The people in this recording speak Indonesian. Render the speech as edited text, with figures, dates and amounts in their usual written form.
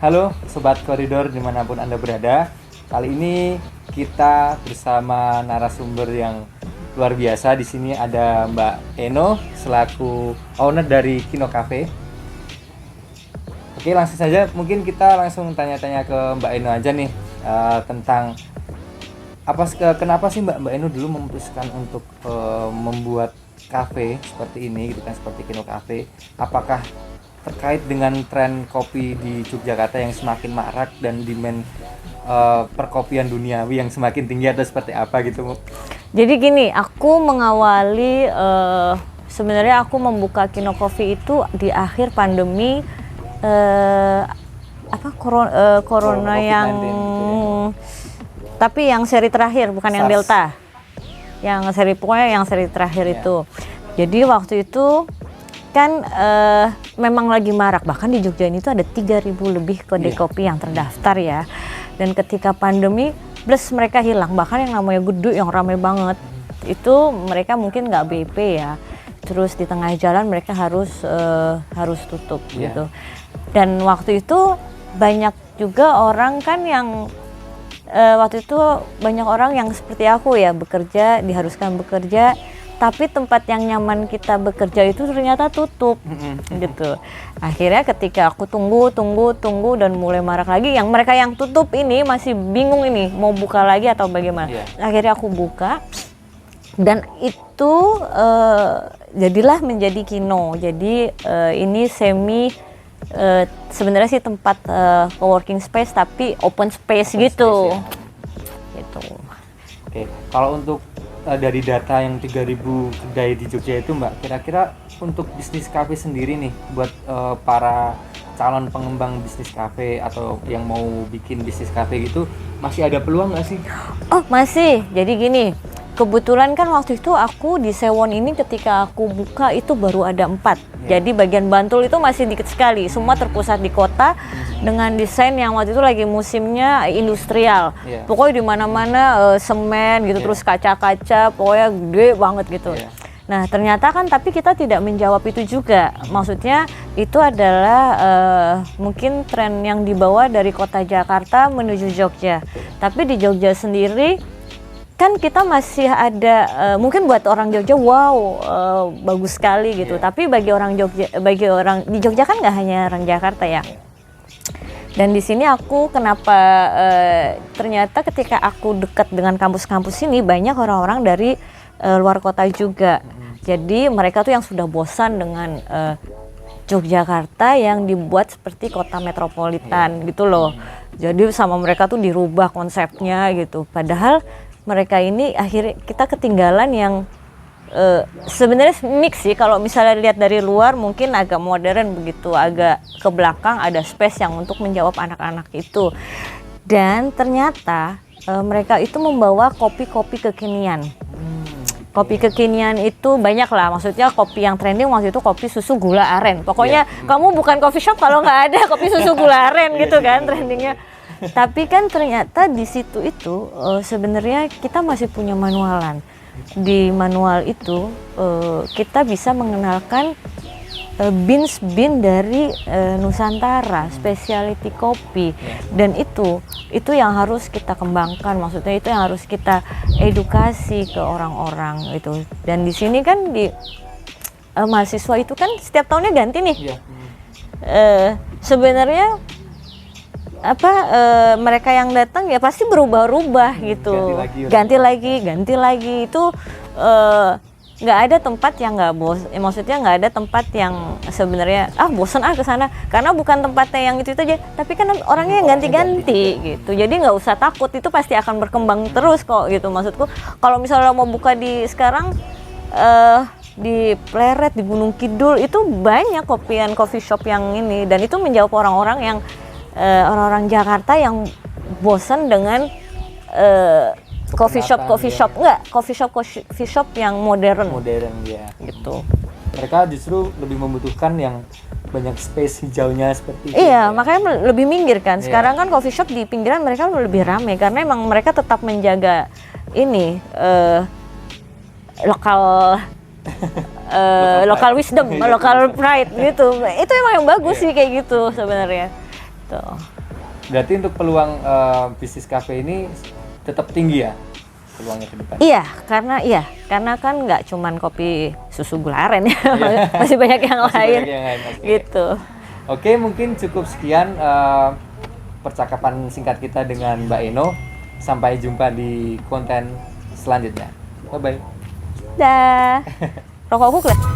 Halo Sobat Koridor dimanapun Anda berada. Kali ini kita bersama narasumber yang luar biasa. Di sini ada Mbak Eno selaku owner dari Kino Cafe. Oke, langsung saja mungkin kita langsung tanya-tanya ke Mbak Eno aja nih tentang kenapa sih Mbak Eno dulu memutuskan untuk membuat kafe seperti ini gitu kan, seperti Kino Cafe. Apakah terkait dengan tren kopi di Yogyakarta yang semakin marak dan demand perkopian duniawi yang semakin tinggi atau seperti apa gitu? Jadi gini, aku mengawali sebenarnya aku membuka Kino Coffee itu di akhir pandemi corona yang gitu ya. Tapi yang seri terakhir bukan yang SARS. Delta. Yang seri terakhir itu. Jadi waktu itu kan memang lagi marak, bahkan di Jogja ini tuh ada 3.000 lebih kedai kopi yang terdaftar ya. Dan ketika pandemi, mereka hilang, bahkan yang namanya Gudu yang ramai banget itu mereka mungkin nggak BP ya. Terus di tengah jalan mereka harus tutup gitu. Dan waktu itu banyak juga orang kan yang waktu itu banyak orang yang seperti aku ya, diharuskan bekerja, tapi tempat yang nyaman kita bekerja itu ternyata tutup gitu. Akhirnya ketika aku tunggu dan mulai marak lagi, yang mereka yang tutup ini masih bingung ini mau buka lagi atau bagaimana. Akhirnya aku buka dan itu jadilah menjadi Kino. Jadi ini sebenarnya sih tempat co-working space tapi open space gitu. Gitu. Oke, kalau untuk dari data yang 3.000 kedai di Jogja itu Mbak, kira-kira untuk bisnis kafe sendiri nih buat para calon pengembang bisnis kafe atau yang mau bikin bisnis kafe gitu, masih ada peluang nggak sih? Oh masih, jadi gini, kebetulan kan waktu itu aku di Sewon ini ketika aku buka itu baru ada 4. Jadi bagian Bantul itu masih dikit sekali, semua terpusat di kota dengan desain yang waktu itu lagi musimnya industrial. Pokoknya di mana-mana semen gitu, terus kaca-kaca, pokoknya gede banget gitu. Nah ternyata kan tapi kita tidak menjawab itu juga. Maksudnya itu adalah mungkin tren yang dibawa dari kota Jakarta menuju Jogja. Tapi di Jogja sendiri kan kita masih ada mungkin buat orang Jogja bagus sekali gitu. Tapi bagi orang di Jogja kan nggak hanya orang Jakarta ya. Dan di sini aku kenapa ternyata ketika aku dekat dengan kampus-kampus ini banyak orang-orang dari luar kota juga. Jadi mereka tuh yang sudah bosan dengan Yogyakarta yang dibuat seperti kota metropolitan gitu loh. Jadi sama mereka tuh dirubah konsepnya gitu. Padahal mereka ini akhirnya kita ketinggalan yang sebenarnya mix sih. Kalau misalnya lihat dari luar mungkin agak modern begitu, agak ke belakang ada space yang untuk menjawab anak-anak itu. Dan ternyata mereka itu membawa kopi-kopi kekinian. Kopi kekinian itu banyak lah, maksudnya kopi yang trending waktu itu kopi susu gula aren. Pokoknya kamu bukan coffee shop kalau nggak ada kopi susu gula aren gitu kan trendingnya. Tapi kan ternyata di situ itu sebenarnya kita masih punya manualan. Di manual itu kita bisa mengenalkan bean dari Nusantara, specialty kopi, dan itu yang harus kita kembangkan. Maksudnya itu yang harus kita edukasi ke orang-orang itu. Dan di sini kan di mahasiswa itu kan setiap tahunnya ganti nih. Sebenarnya mereka yang datang ya pasti berubah-ubah gitu, ganti lagi itu nggak ada tempat yang nggak maksudnya nggak ada tempat yang sebenarnya bosan ke sana, karena bukan tempatnya yang itu aja, tapi kan orangnya yang ganti-ganti gitu. Jadi nggak usah takut, itu pasti akan berkembang terus kok gitu. Maksudku kalau misalnya mau buka di sekarang di Pleret, di Gunung Kidul itu banyak coffee shop yang ini, dan itu menjawab orang-orang yang orang-orang Jakarta yang bosan dengan coffee shop yang modern ya gitu. Mereka justru lebih membutuhkan yang banyak space hijaunya seperti itu. Iya, makanya lebih minggir kan. Sekarang kan coffee shop di pinggiran mereka lebih ramai karena emang mereka tetap menjaga ini lokal local wisdom, local pride gitu. Itu emang yang bagus sih kayak gitu sebenarnya. Tuh. Berarti untuk peluang bisnis kafe ini tetap tinggi ya peluangnya ke depan? Karena kan nggak cuman kopi susu gula aren ya, masih banyak yang lain. Oke. Gitu. Oke, mungkin cukup sekian percakapan singkat kita dengan Mbak Eno. Sampai jumpa di konten selanjutnya. Bye bye. Dah. Rokokku kelihatan.